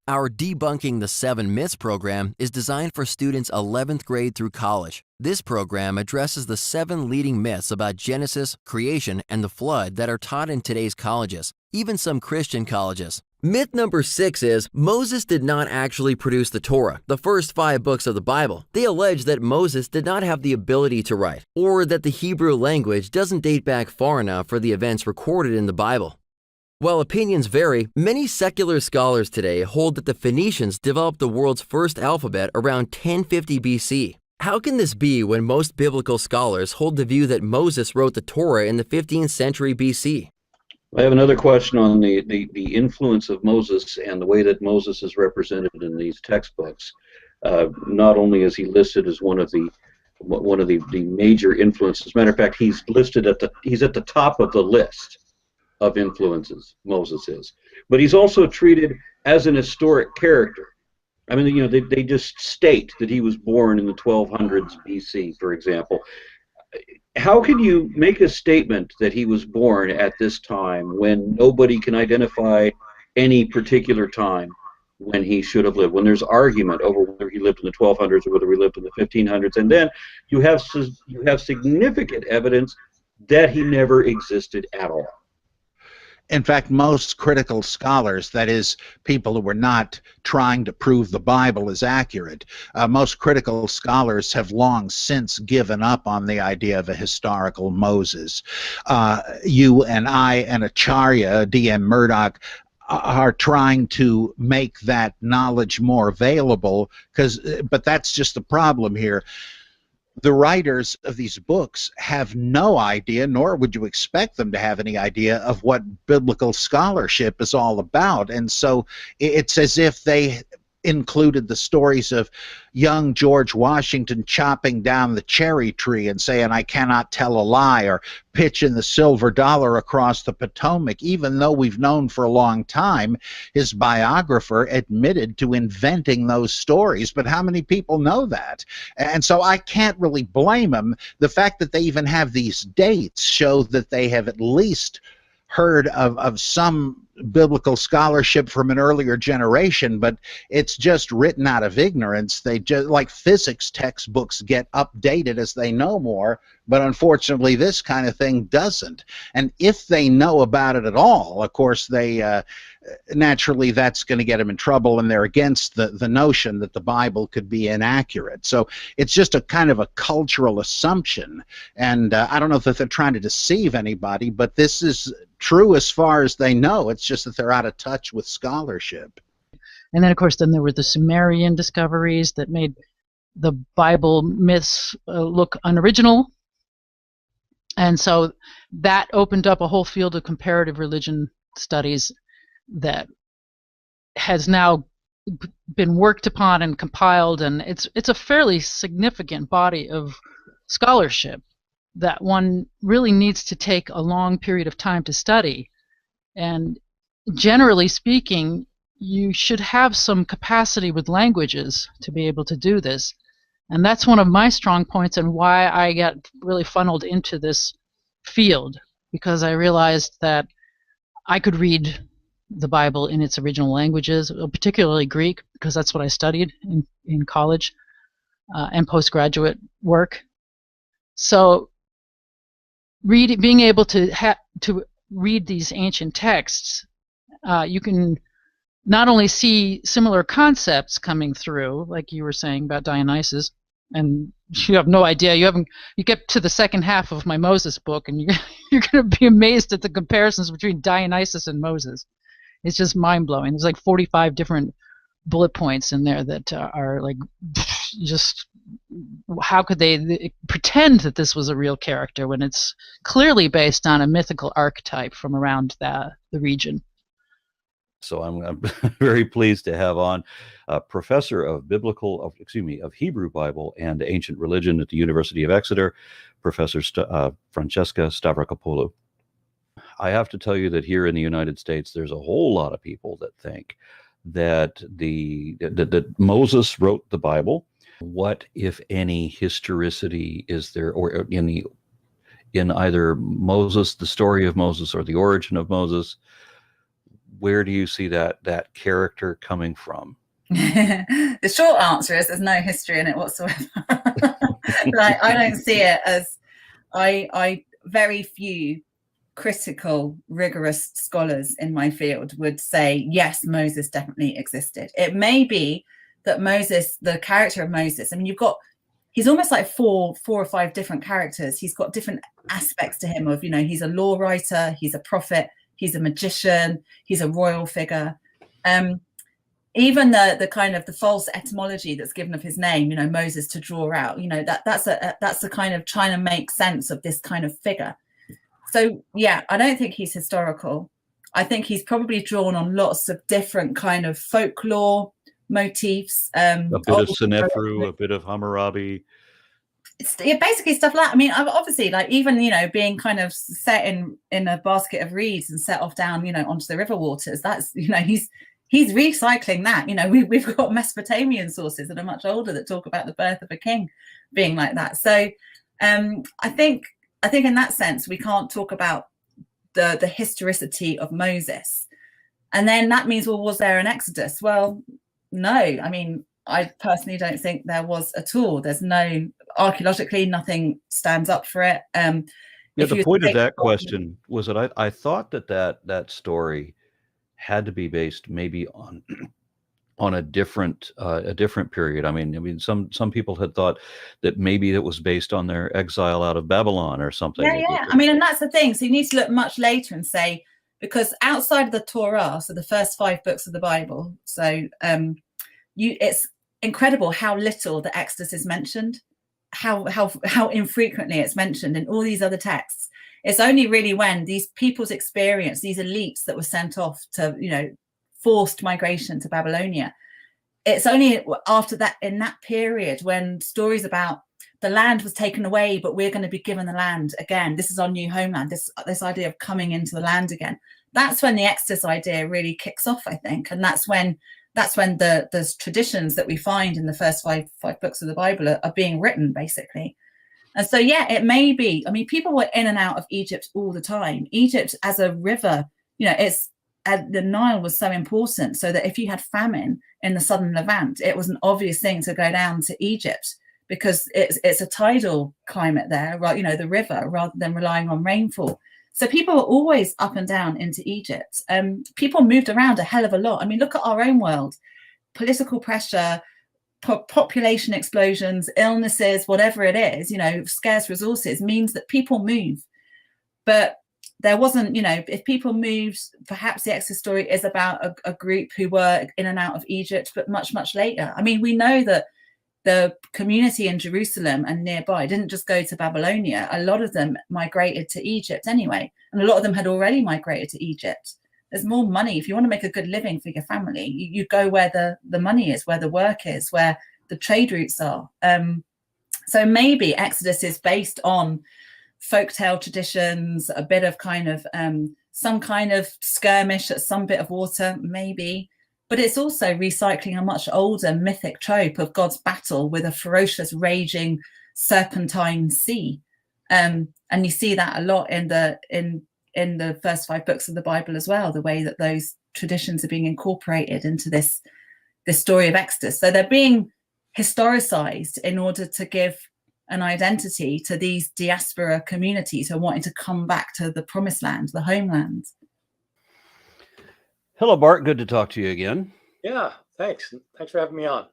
Our Debunking the Seven Myths program is designed for students 11th grade through college. This program addresses the 7 leading myths about Genesis, creation, and the flood that are taught in today's colleges, even some Christian colleges. Myth number 6 is Moses did not actually produce the Torah, the first 5 books of the Bible. They allege that Moses did not have the ability to write, or that the Hebrew language doesn't date back far enough for the events recorded in the Bible. While opinions vary, many secular scholars today hold that the Phoenicians developed the world's first alphabet around 1050 BC. How can this be when most biblical scholars hold the view that Moses wrote the Torah in the 15th century BC? I have another question on the influence of Moses and the way that Moses is represented in these textbooks. Not only is he listed as one of the major influences. As a matter of fact, he's at the top of the list of influences, Moses is. But he's also treated as an historic character. I mean, you know, they just state that he was born in the 1200s BC, for example. How can you make a statement that he was born at this time when nobody can identify any particular time when he should have lived, when there's argument over whether he lived in the 1200s or whether he lived in the 1500s, and then you have significant evidence that he never existed at all? In fact, most critical scholars, that is, people who were not trying to prove the Bible is accurate, most critical scholars have long since given up on the idea of a historical Moses. You and I and Acharya, D.M. Murdock, are trying to make that knowledge more available, but that's just the problem here. The writers of these books have no idea, nor would you expect them to have any idea, of what biblical scholarship is all about. And so it's as if they included the stories of young George Washington chopping down the cherry tree and saying, "I cannot tell a lie," or pitching the silver dollar across the Potomac, even though we've known for a long time his biographer admitted to inventing those stories. But how many people know that? And so I can't really blame them. The fact that they even have these dates shows that they have at least heard of some biblical scholarship from an earlier generation, but it's just written out of ignorance. They just, like physics textbooks, get updated as they know more, but unfortunately this kind of thing doesn't. And if they know about it at all, of course, they naturally that's going to get them in trouble, and they're against the notion that the Bible could be inaccurate. So it's just a kind of a cultural assumption, and I don't know if they're trying to deceive anybody, but this is true as far as they know. It's just that they're out of touch with scholarship. And then, of course, then there were the Sumerian discoveries that made the Bible myths look unoriginal. And so that opened up a whole field of comparative religion studies that has now been worked upon and compiled, and it's a fairly significant body of scholarship that one really needs to take a long period of time to study. And generally speaking, you should have some capacity with languages to be able to do this. And that's one of my strong points and why I got really funneled into this field, because I realized that I could read the Bible in its original languages, particularly Greek, because that's what I studied in college and postgraduate work. So being able to read these ancient texts, you can not only see similar concepts coming through, like you were saying about Dionysus, and you have no idea. You get to the second half of my Moses book, and you're going to be amazed at the comparisons between Dionysus and Moses. It's just mind-blowing. There's like 45 different bullet points in there that are like, just how could they pretend that this was a real character when it's clearly based on a mythical archetype from around the region. So I'm very pleased to have on a professor of of Hebrew Bible and ancient religion at the University of Exeter, Professor Francesca Stavracopolou. I have to tell you that here in the United States, there's a whole lot of people that think that that Moses wrote the Bible. What, if any, historicity is there, or in either Moses, the story of Moses, or the origin of Moses? where do you see that character coming from? The short answer is there's no history in it whatsoever. Like, I don't see it as, I very few critical, rigorous scholars in my field would say, yes, Moses definitely existed. It may be that Moses, the character of Moses, I mean, he's almost like four or five different characters. He's got different aspects to him of, he's a law writer, he's a prophet, he's a magician, he's a royal figure. Even the kind of the false etymology that's given of his name, Moses, to draw out, that's a kind of trying to make sense of this kind of figure. So yeah, I don't think he's historical. I think he's probably drawn on lots of different kind of folklore motifs. A bit of Senefru, a bit of Hammurabi. It's basically stuff like, I mean, obviously, like, even, being kind of set in a basket of reeds and set off down, onto the river waters. That's, he's recycling that. We've got Mesopotamian sources that are much older that talk about the birth of a king being like that. So I think in that sense, we can't talk about the historicity of Moses. And then that means, well, was there an Exodus? Well, no. I mean, I personally don't think there was at all. There's no, archaeologically, nothing stands up for it. The point of that question was that I thought that story had to be based maybe on a different period. I mean, some people had thought that maybe it was based on their exile out of Babylon or something. Yeah. I mean, and that's the thing. So you need to look much later and say, because outside of the Torah, so the first 5 books of the Bible, so it's incredible how little the Exodus is mentioned, how infrequently it's mentioned in all these other texts. It's only really when these people's experience, these elites that were sent off to, forced migration to Babylonia, it's only after that, in that period, when stories about the land was taken away, but we're going to be given the land again. This is our new homeland. This idea of coming into the land again. That's when the Exodus idea really kicks off, I think, and that's when the traditions that we find in the first five books of the Bible are being written, basically. And so, yeah, it may be. I mean, people were in and out of Egypt all the time. Egypt as a river, the Nile was so important, so that if you had famine in the southern Levant, it was an obvious thing to go down to Egypt, because it's a tidal climate there, right? The river, rather than relying on rainfall. So people were always up and down into Egypt. People moved around a hell of a lot. I mean, look at our own world. Political pressure, population explosions, illnesses, whatever it is, scarce resources means that people move. But there wasn't, if people moved, perhaps the Exodus story is about a group who were in and out of Egypt, but much, much later. I mean, we know that the community in Jerusalem and nearby didn't just go to Babylonia. A lot of them migrated to Egypt anyway. And a lot of them had already migrated to Egypt. There's more money. If you want to make a good living for your family, you go where the money is, where the work is, where the trade routes are. So maybe Exodus is based on folktale traditions, a bit of kind of some kind of skirmish at some bit of water, maybe. But it's also recycling a much older mythic trope of God's battle with a ferocious, raging, serpentine sea. And you see that a lot in the first 5 books of the Bible as well, the way that those traditions are being incorporated into this story of Exodus. So they're being historicized in order to give an identity to these diaspora communities who are wanting to come back to the promised land, the homeland. Hello, Bart. Good to talk to you again. Yeah, thanks. Thanks for having me on.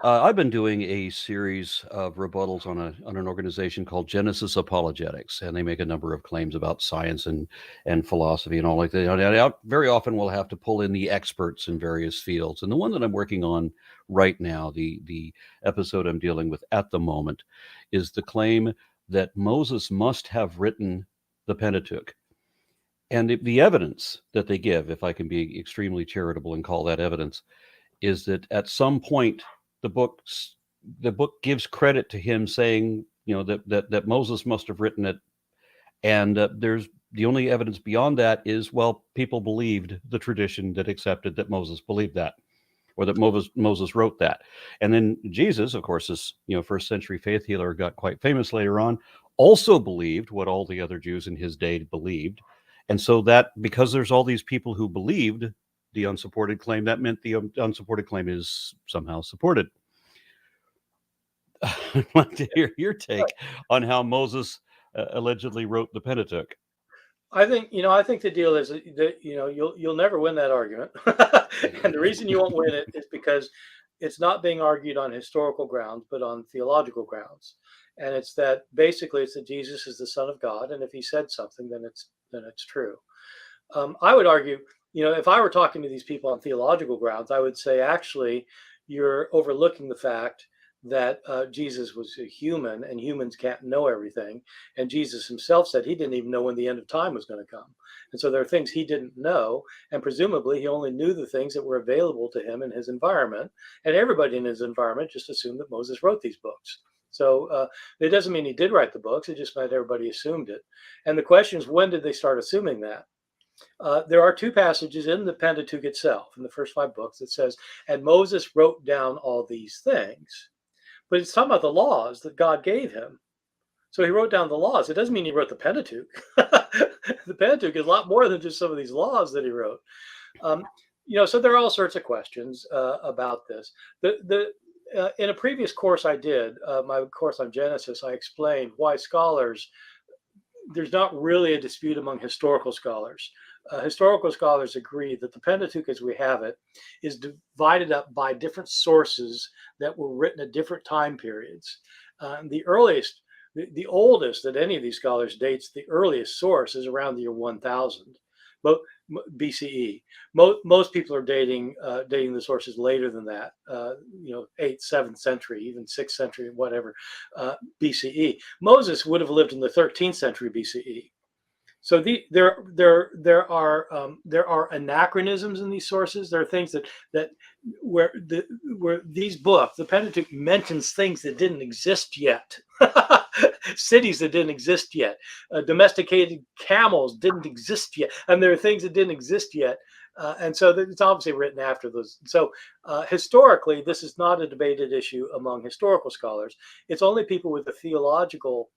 I've been doing a series of rebuttals on an organization called Genesis Apologetics, and they make a number of claims about science and philosophy and all like that. And very often we'll have to pull in the experts in various fields. And the one that I'm working on right now, the episode I'm dealing with at the moment, is the claim that Moses must have written the Pentateuch. And the evidence that they give, if I can be extremely charitable and call that evidence, is that at some point the book gives credit to him saying, that Moses must have written it. And there's the only evidence beyond that is, well, people believed the tradition that accepted that Moses believed that, or that Moses wrote that. And then Jesus, of course, this first century faith healer, got quite famous later on, also believed what all the other Jews in his day believed. And so that, because there's all these people who believed the unsupported claim, that meant the unsupported claim is somehow supported. I'd like to hear your take on how Moses allegedly wrote the Pentateuch. I think the deal is that you'll never win that argument, and the reason you won't win it is because it's not being argued on historical grounds, but on theological grounds, and it's that Jesus is the Son of God, and if he said something, then it's true. I would argue, if I were talking to these people on theological grounds, I would say actually you're overlooking the fact that Jesus was a human, and humans can't know everything. And Jesus himself said he didn't even know when the end of time was going to come. And so there are things he didn't know, and presumably he only knew the things that were available to him in his environment. And everybody in his environment just assumed that Moses wrote these books. So it doesn't mean he did write the books. It just meant everybody assumed it. And the question is, when did they start assuming that? There are two passages in the Pentateuch itself, in the first 5 books, that says, and Moses wrote down all these things. But it's talking about the laws that God gave him. So he wrote down the laws. It doesn't mean he wrote the Pentateuch. The Pentateuch is a lot more than just some of these laws that he wrote. So there are all sorts of questions about this. In a previous course I did, my course on Genesis, I explained why there's not really a dispute among historical scholars. Historical scholars agree that the Pentateuch as we have it is divided up by different sources that were written at different time periods. The oldest that any of these scholars dates, the earliest source is around the year 1000, but BCE. Most people are dating the sources later than that, 8th, 7th century, even 6th century, whatever, BCE. Moses would have lived in the 13th century BCE. So there are anachronisms in these sources. There are things where these books, the Pentateuch, mentions things that didn't exist yet, cities that didn't exist yet, domesticated camels didn't exist yet, and there are things that didn't exist yet, and so it's obviously written after those. So historically, this is not a debated issue among historical scholars. It's only people with a theological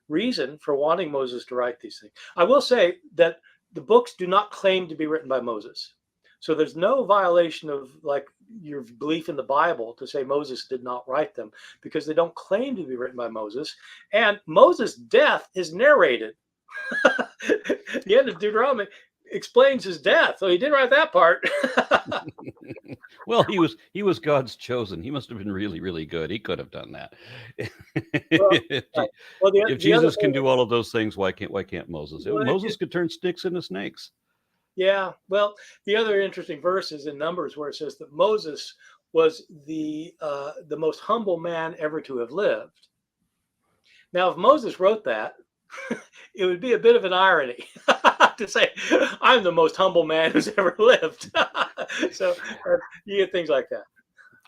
reason for wanting Moses to write these things. I will say that the books do not claim to be written by Moses. So there's no violation of like your belief in the Bible to say Moses did not write them, because they don't claim to be written by Moses. And Moses' death is narrated. The end of Deuteronomy explains his death. So he did write that part. Well, he was God's chosen. He must have been really, really good. He could have done that. If Jesus can do all of those things, why can't Moses? Moses could turn sticks into snakes. Yeah. Well, the other interesting verse is in Numbers, where it says that Moses was the most humble man ever to have lived. Now, if Moses wrote that, it would be a bit of an irony to say, I'm the most humble man who's ever lived. So you get things like that.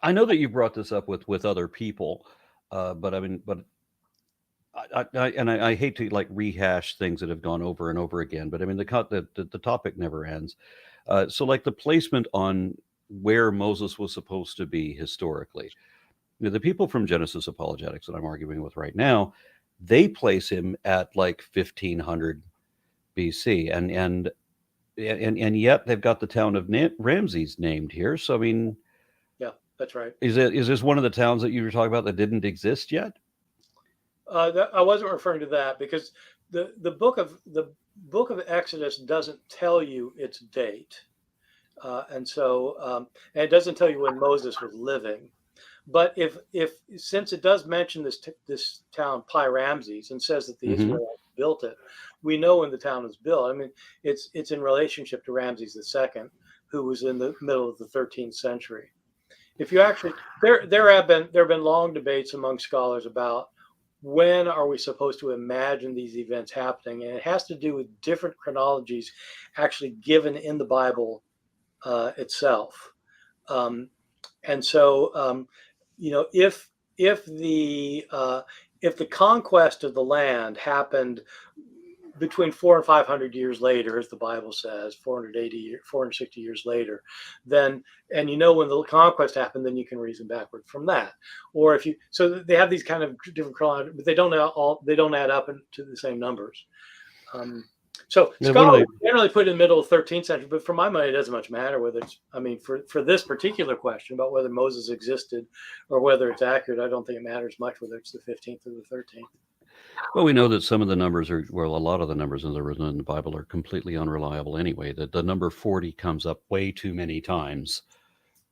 I know that you brought this up with other people, but I hate to like rehash things that have gone over and over again, but I mean, the topic never ends. So like the placement on where Moses was supposed to be historically, the people from Genesis Apologetics that I'm arguing with right now, they place him at like 1500 BC, and yet they've got the town of Ramses named here. So I mean, yeah, that's right. Is this one of the towns that you were talking about that didn't exist yet? I wasn't referring to that, because the book of Exodus doesn't tell you its date, and it doesn't tell you when Moses was living. But since it does mention this town Pi Ramses and says that the Israelites built it, we know when the town was built. I mean, it's in relationship to Ramses II, who was in the middle of the 13th century. If you actually, there have been long debates among scholars about when are we supposed to imagine these events happening, and it has to do with different chronologies actually given in the Bible itself. And so, if the conquest of the land happened between 400 and 500 years later, as the Bible says, 460 years later, then, and when the conquest happened, then you can reason backward from that. Or so they have these kind of different chronologies, but they don't add up into the same numbers. So Yeah, scholars generally put it in the middle of the 13th century, but for my money, it doesn't much matter whether it's, I mean, for this particular question about whether Moses existed or whether it's accurate, I don't think it matters much whether it's the 15th or the 13th. Well, we know that some of the numbers are, well, a lot of the numbers that are written in the Bible are completely unreliable anyway. That the number 40 comes up way too many times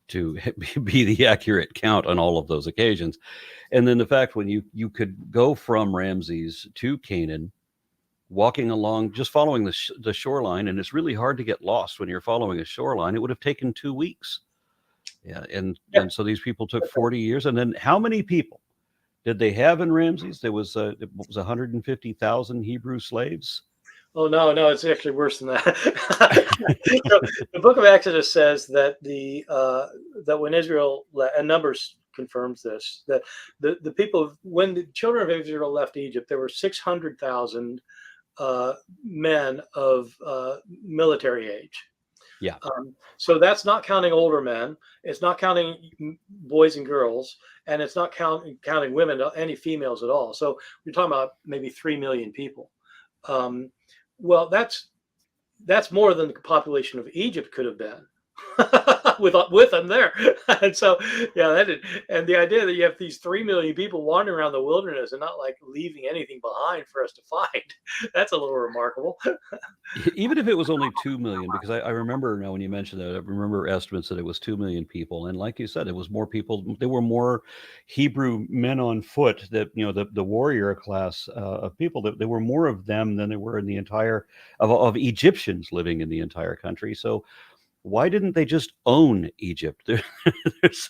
to be the accurate count on all of those occasions. And then the fact when you could go from Ramses to Canaan, walking along, just following the shoreline, and it's really hard to get lost when you're following a shoreline. It would have taken 2 weeks. Yeah, and so these people took 40 years. And then how many people did they have in Ramses? It was 150,000 Hebrew slaves. Oh no, it's actually worse than that. So the Book of Exodus says that that when Israel and Numbers confirms this, that the people, when the children of Israel left Egypt, there were 600,000 men of military age. Yeah. So that's not counting older men. It's not counting boys and girls, and it's not counting women, any females at all. So we're talking about maybe 3 million people. Well, that's more than the population of Egypt could have been with them there. And so, yeah, and the idea that you have these 3 million people wandering around the wilderness and not like leaving anything behind for us to find, that's a little remarkable. Even if it was only 2 million, because I remember now when you mentioned that, I remember estimates that it was 2 million people. And like you said, it was more people. There were more Hebrew men on foot, that, the warrior class of people, that there were more of them than there were in the entire of Egyptians living in the entire country. So why didn't they just own Egypt? There's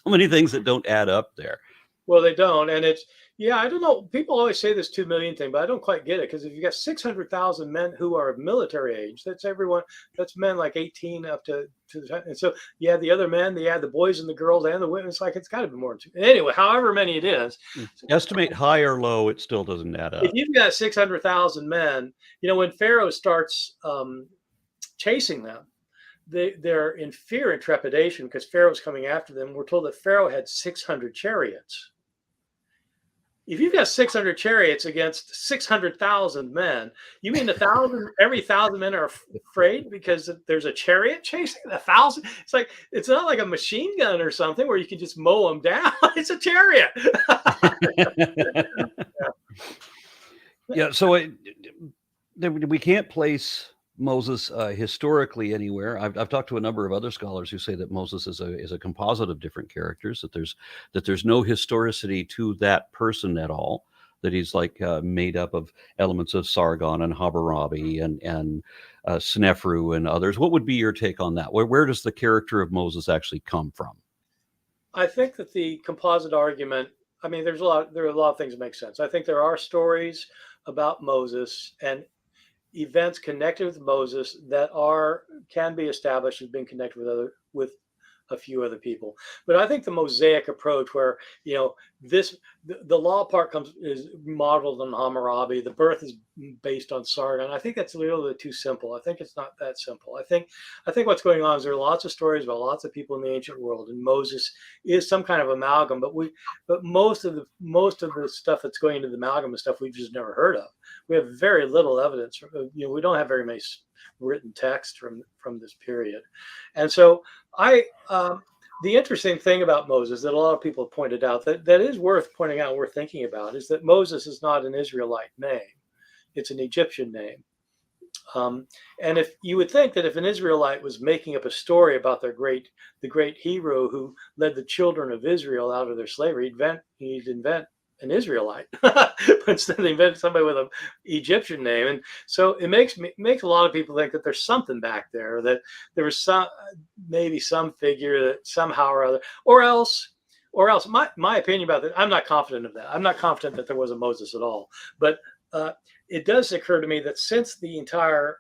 so many things that don't add up there. Well, they don't. And I don't know. People always say this 2 million thing, but I don't quite get it. Because if you got 600,000 men who are of military age, that's everyone. That's men like 18 up to the time. And so you have the other men, you have the boys and the girls and the women. It's like, it's got to be more than 2. Anyway, however many it is. Estimate high or low, it still doesn't add up. If you've got 600,000 men, when Pharaoh starts chasing them, they're in fear and trepidation because Pharaoh's coming after them. We're told that Pharaoh had 600 chariots. If you've got 600 chariots against 600,000 men, you mean every 1,000 men are afraid because there's a chariot chasing 1,000? It's like, it's not like a machine gun or something where you can just mow them down. It's a chariot. Yeah. So we can't place Moses historically anywhere. I've talked to a number of other scholars who say that Moses is a composite of different characters, that there's no historicity to that person at all, that he's like made up of elements of Sargon and Hammurabi and Snefru and others. What would be your take on that? Where does the character of Moses actually come from? I think that the composite argument, I mean, there are a lot of things that make sense. I think there are stories about Moses and events connected with Moses that can be established as being connected with a few other people. But I think the Mosaic approach, where the law part is modeled on Hammurabi, the birth is based on Sargon. I think that's a little bit too simple. I think it's not that simple. I think what's going on is there are lots of stories about lots of people in the ancient world, and Moses is some kind of amalgam. But most of the stuff that's going into the amalgam is stuff we've just never heard of. We have very little evidence. We don't have very many written text from this period, and so the interesting thing about Moses that a lot of people have pointed out that is worth pointing out, worth thinking about, is that Moses is not an Israelite name; it's an Egyptian name. And if you would think that if an Israelite was making up a story about the great hero who led the children of Israel out of their slavery, he'd invent an Israelite, but instead they invented somebody with an Egyptian name. And so it makes a lot of people think that there's something back there, that there was maybe some figure that somehow or other, or else my opinion about that, I'm not confident of that. I'm not confident that there was a Moses at all. But it does occur to me that since the entire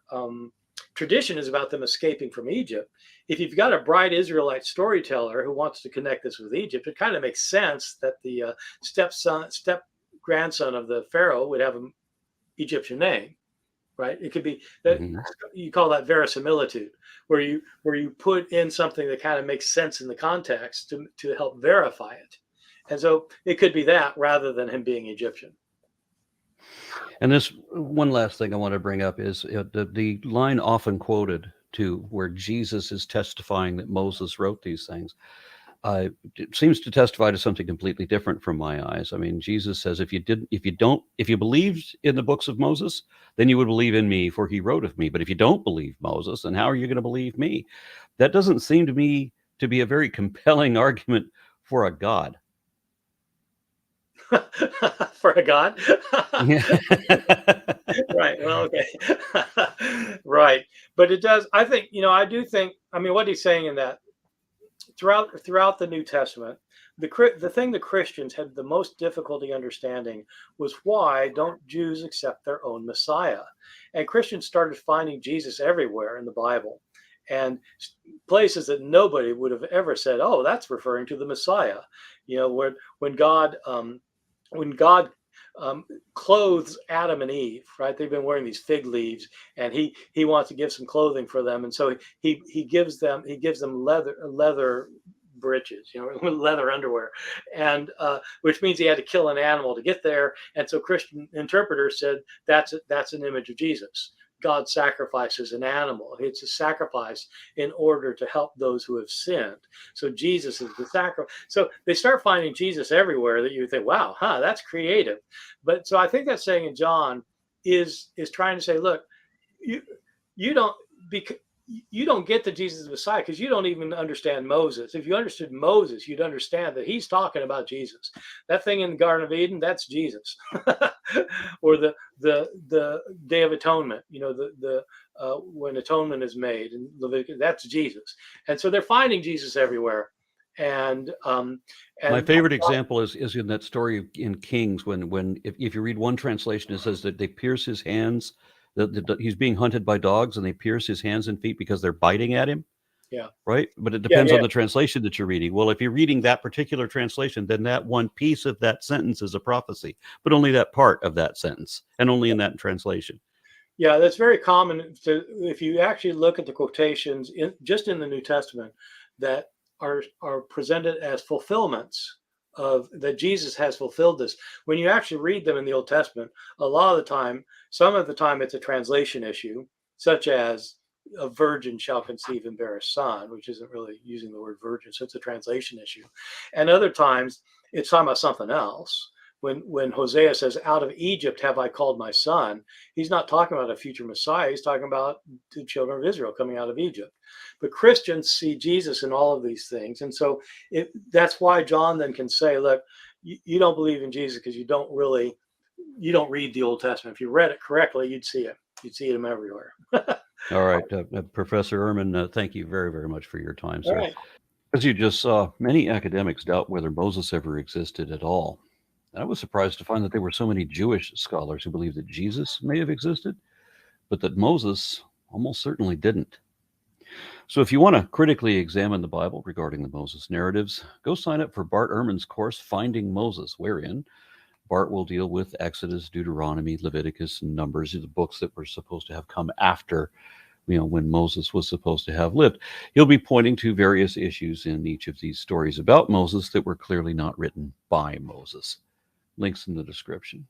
tradition is about them escaping from Egypt, if you've got a bright Israelite storyteller who wants to connect this with Egypt, it kind of makes sense that the step-grandson of the Pharaoh would have an Egyptian name, right? It could be that you call that verisimilitude, where you put in something that kind of makes sense in the context to help verify it. And so it could be that rather than him being Egyptian. And this one last thing I want to bring up is the line often quoted to where Jesus is testifying that Moses wrote these things. It seems to testify to something completely different from my eyes. I mean, Jesus says, if you believed in the books of Moses, then you would believe in me, for he wrote of me. But if you don't believe Moses, then how are you going to believe me? That doesn't seem to me to be a very compelling argument for a God. For a God? Yeah. Right. Well, okay. Right. But it does, I think, I do think, I mean, what he's saying in that throughout the New Testament, the thing the Christians had the most difficulty understanding was, why don't Jews accept their own Messiah? And Christians started finding Jesus everywhere in the Bible, and places that nobody would have ever said, oh, that's referring to the Messiah. When God clothes Adam and Eve, right? They've been wearing these fig leaves, and he wants to give some clothing for them, and so he gives them leather breeches, leather underwear, and which means he had to kill an animal to get there. And so Christian interpreters said that's an image of Jesus. God sacrifices an animal. It's a sacrifice in order to help those who have sinned. So Jesus is the sacrifice. So they start finding Jesus everywhere, that you think, wow, that's creative. But so I think that saying in John is trying to say, look, you don't get to Jesus the Messiah because you don't even understand Moses. If you understood Moses, you'd understand that he's talking about Jesus. That thing in the Garden of Eden, that's Jesus. Or the Day of Atonement, when atonement is made in Leviticus, that's Jesus. And so they're finding Jesus everywhere. And my favorite example is in that story in Kings, when if you read one translation, it says that they pierce his hands. He's being hunted by dogs, and they pierce his hands and feet because they're biting at him. Yeah. Right. But it depends on the translation that you're reading. Well, if you're reading that particular translation, then that one piece of that sentence is a prophecy, but only that part of that sentence, and only in that translation. Yeah, that's very common. If you actually look at the quotations just in the New Testament that are presented as fulfillments of that Jesus has fulfilled this, when you actually read them in the Old Testament, some of the time it's a translation issue, such as a virgin shall conceive and bear a son, which isn't really using the word virgin, so it's a translation issue. And other times it's talking about something else. When Hosea says, out of Egypt have I called my son, he's not talking about a future Messiah. He's talking about the children of Israel coming out of Egypt. But Christians see Jesus in all of these things. And so that's why John then can say, look, you don't believe in Jesus because you don't read the Old Testament. If you read it correctly, you'd see it. You'd see him everywhere. All right. Professor Ehrman, thank you very, very much for your time, sir. All right. As you just saw, many academics doubt whether Moses ever existed at all. I was surprised to find that there were so many Jewish scholars who believe that Jesus may have existed, but that Moses almost certainly didn't. So if you want to critically examine the Bible regarding the Moses narratives, go sign up for Bart Ehrman's course, Finding Moses, wherein Bart will deal with Exodus, Deuteronomy, Leviticus, and Numbers, the books that were supposed to have come after, when Moses was supposed to have lived. He'll be pointing to various issues in each of these stories about Moses that were clearly not written by Moses. Links in the description.